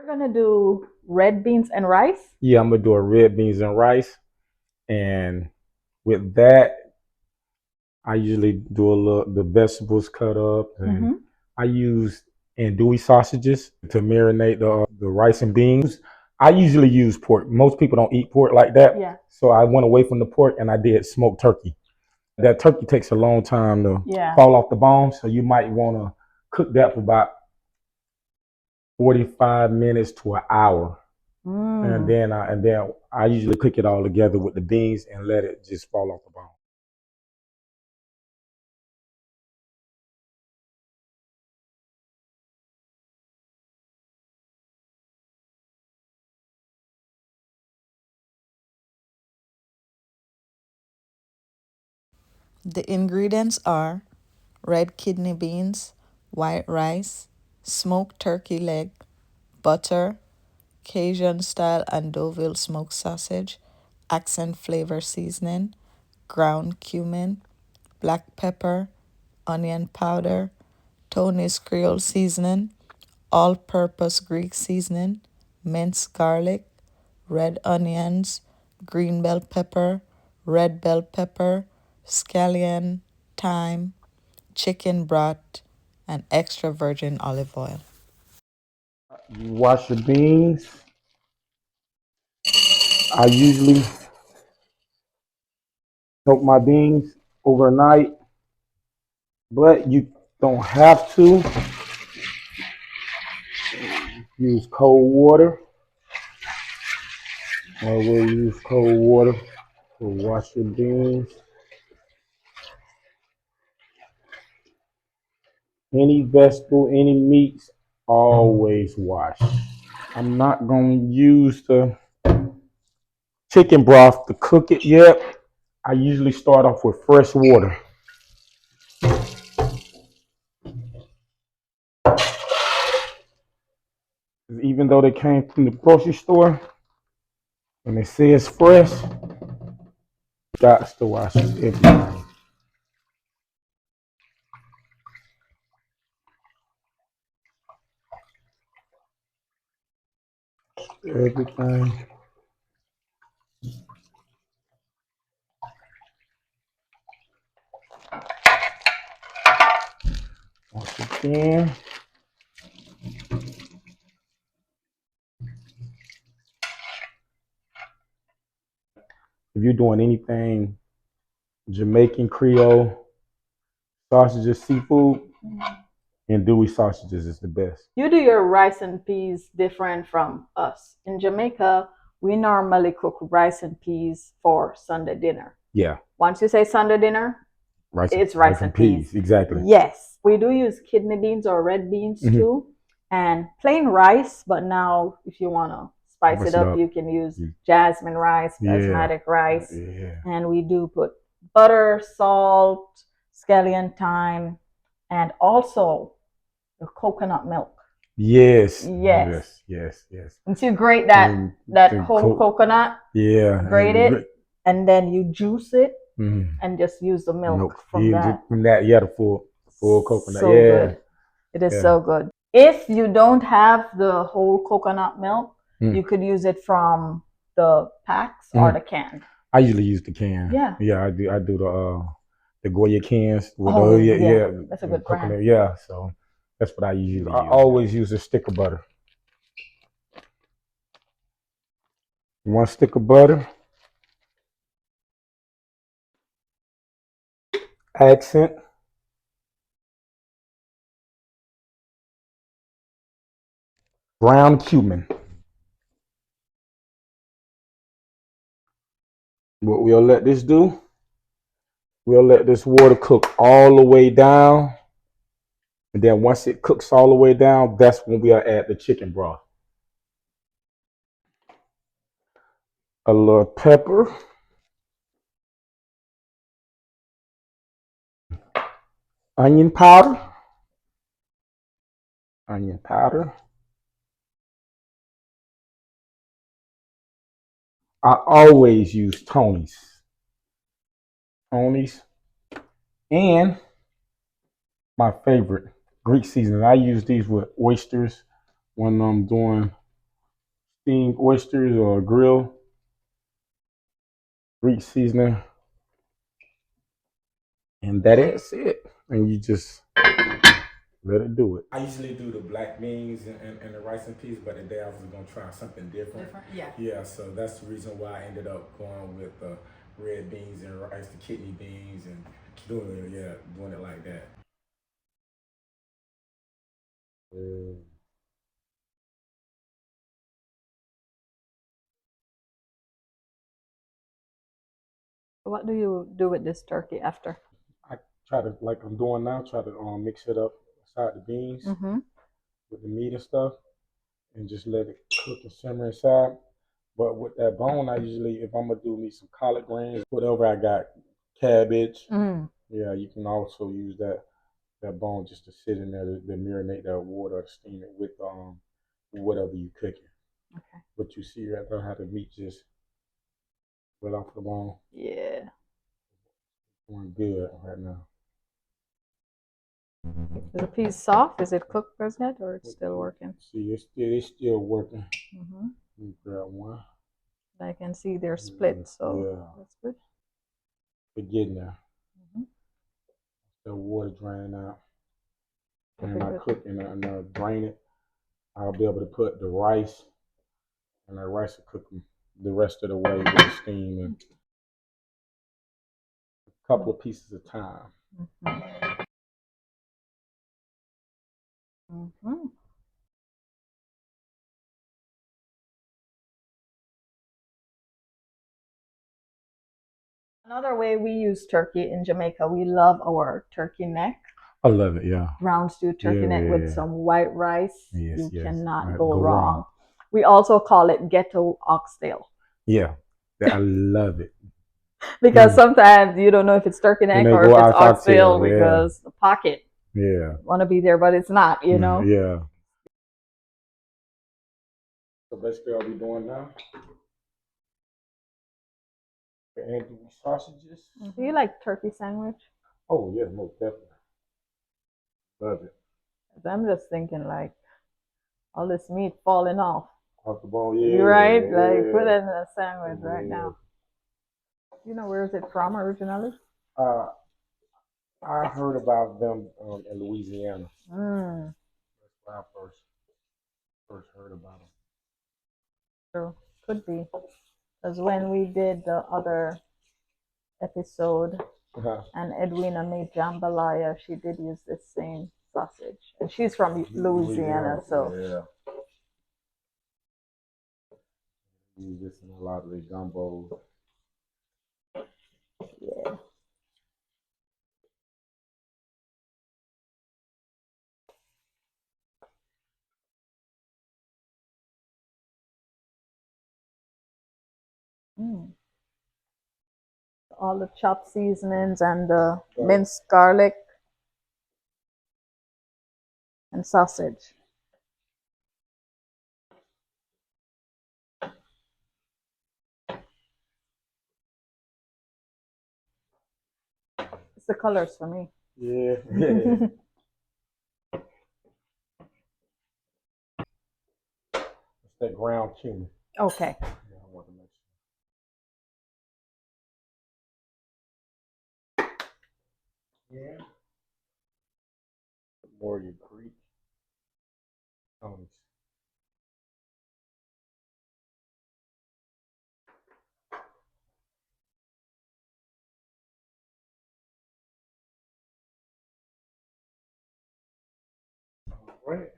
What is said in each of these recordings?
We're gonna do red beans and rice. Yeah, I'm gonna do a red beans and rice, and with that, I usually do a little the vegetables cut up, and I use andouille sausages to marinate the rice and beans. I usually use pork. Most people don't eat pork like that, Yeah. so I went away from the pork and I did smoked turkey. That turkey takes a long time to Yeah. fall off the bone, so you might want to cook that for about 45 minutes to an hour. And then I usually cook it all together with the beans and let it just fall off the bone. The ingredients are red kidney beans, white rice, smoked turkey leg, butter, Cajun style andoville smoked sausage, accent flavor seasoning, ground cumin, black pepper, onion powder, Tony's Creole seasoning, all purpose Greek seasoning, minced garlic, red onions, green bell pepper, red bell pepper, scallion, thyme, chicken broth, and extra virgin olive oil. You wash your beans. I usually soak my beans overnight, but you don't have to use cold water. I will use cold water to wash your beans. Any vegetable, any meats, always wash. I'm not going to use the chicken broth to cook it yet. I usually start off with fresh water. Even though they came from the grocery store, when they say it's fresh, got to wash everything. Everything. Once again. If you're doing anything Jamaican Creole, sausages, seafood, andouille sausages is the best. You do your rice and peas different from us. In Jamaica, we normally cook rice and peas for Sunday dinner. Yeah. Once you say Sunday dinner, it's rice and peas. Exactly. Yes. We do use kidney beans or red beans too, and plain rice. But now, if you want to spice it up, you can use jasmine rice, basmati rice. Yeah. And we do put butter, salt, scallion, thyme, and also the coconut milk. Yes. Yes. Yes. Once you grate that whole coconut, grate it, and then you juice it and just use the milk from that. The full coconut. So good. It is so good. If you don't have the whole coconut milk, you could use it from the packs or the can. I usually use the can. Yeah. Yeah, I do the Goya cans with that's a good coconut. brand. Yeah, so that's what I usually use. I always use a stick of butter. One stick of butter. Accent. Ground cumin. What we'll let this do, we'll let this water cook all the way down. And then once it cooks all the way down, that's when we'll add the chicken broth. A little pepper. Onion powder. Onion powder. I always use Tony's. Tony's. And my favorite, Greek seasoning. I use these with oysters when I'm doing steamed oysters or grill, Greek seasoning, and that is it. And you just let it do it. I usually do the black beans and the rice and peas, but today I was gonna try something different. Yeah. Yeah, so that's the reason why I ended up going with red beans and rice, the kidney beans, and doing it like that. What do you do with this turkey after? I try to, like I'm doing now, try to mix it up inside the beans with the meat and stuff, and just let it cook and simmer inside. But with that bone, I usually, if I'm gonna do me some collard greens, whatever I got, cabbage. Yeah, you can also use that bone just to sit in there to marinate that water or steam it with whatever you cooking. Okay. But you see right there how the meat just right off the bone. Yeah. Going good right now. Is the piece soft? Is it cooked as yet, or it's still working? See, it's still working. Let me grab one. I can see they're split, so that's good. They're getting there. The water drain out. And I cook and I drain it. I'll be able to put the rice, and that rice will cook the rest of the way with the steam and a couple of pieces at a time. Another way we use turkey in Jamaica, we love our turkey neck. I love it, yeah. Brown stew turkey neck with some white rice. Yes, you cannot go wrong. We also call it ghetto oxtail. Yeah, I love it. Because sometimes you don't know if it's turkey neck or if it's oxtail because the pocket want to be there, but it's not, you know? Yeah. So basically all we're doing now, the andouille sausages. Do you like turkey sandwich? Oh, yeah, most definitely. Love it. I'm just thinking like all this meat falling off. Off the bone, yeah. Right? Like put it in a sandwich right now. You know, where is it from originally? I heard about them in Louisiana. That's where I first heard about them. True, could be. Because when we did the other episode and Edwina made jambalaya, she did use this same sausage. And she's from Louisiana, so. Yeah. Use this in a lot of the gumbos. Yeah. All the chopped seasonings and the minced garlic and sausage. It's the colors for me. Yeah. It's that ground cumin. Okay. Yeah, I want to make sure. Yeah. More your Greek. Right.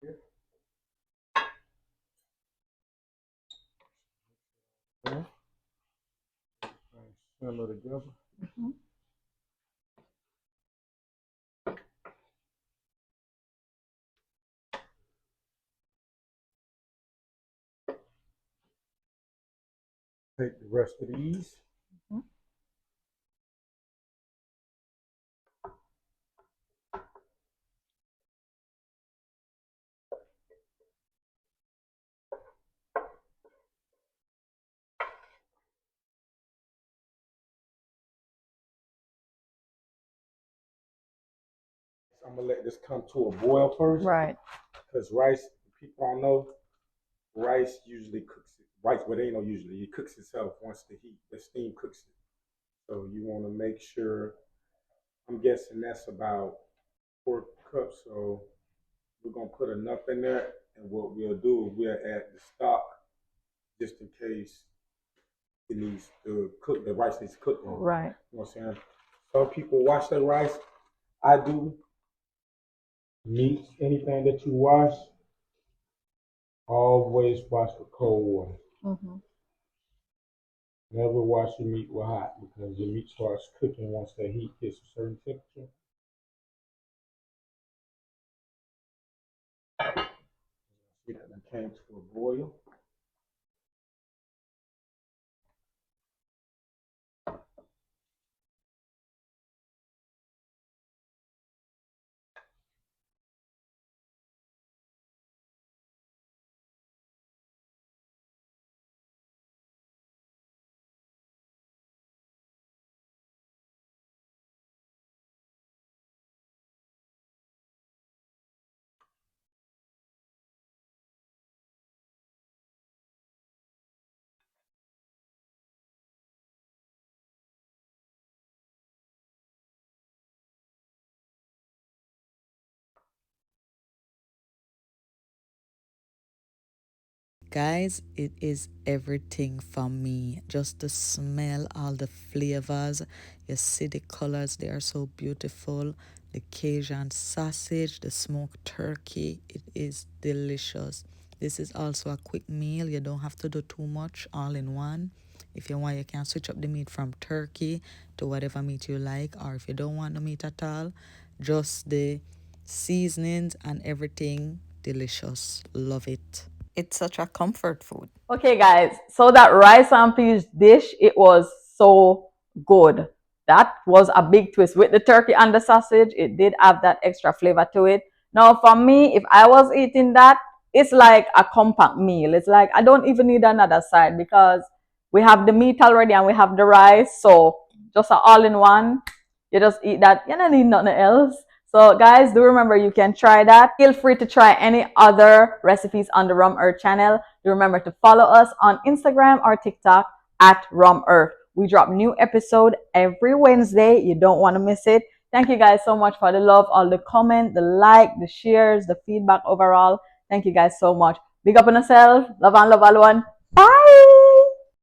Yeah. Yeah. Simmer together. Take the rest of these. I'm gonna let this come to a boil first. Right. Because rice, people don't know, rice usually cooks it. Rice, well, they know usually it cooks itself once the steam cooks it. So you want to make sure. I'm guessing that's about 4 cups. So we're gonna put enough in there, and what we'll do is we'll add the stock just in case it needs to cook. The rice needs to cook. Right. You know what I'm saying? Some people wash their rice. I do. Meat, anything that you wash, always wash with cold water. Mm-hmm. Never wash your meat with hot because your meat starts cooking once the heat hits a certain temperature. See that it came to a boil. Guys, it is everything for me. Just the smell, all the flavors. You see the colors, they are so beautiful. The Cajun sausage, the smoked turkey, it is delicious. This is also a quick meal. You don't have to do too much all in one. If you want, you can switch up the meat from turkey to whatever meat you like, or if you don't want the meat at all, just the seasonings and everything delicious. Love it. It's such a comfort food. Okay, guys. So that rice and peas dish, it was so good. That was a big twist with the turkey and the sausage. It did have that extra flavor to it. Now, for me, if I was eating that, it's like a compact meal. It's like I don't even need another side because we have the meat already and we have the rice. So just an all-in-one. You just eat that. You don't need nothing else. So guys, do remember you can try that. Feel free to try any other recipes on the Rum Earth channel. Do remember to follow us on Instagram or TikTok at Rum Earth. We drop new episode every Wednesday. You don't want to miss it. Thank you guys so much for the love, all the comment, the like, the shares, the feedback overall. Thank you guys so much. Big up on yourself. Love and love all one.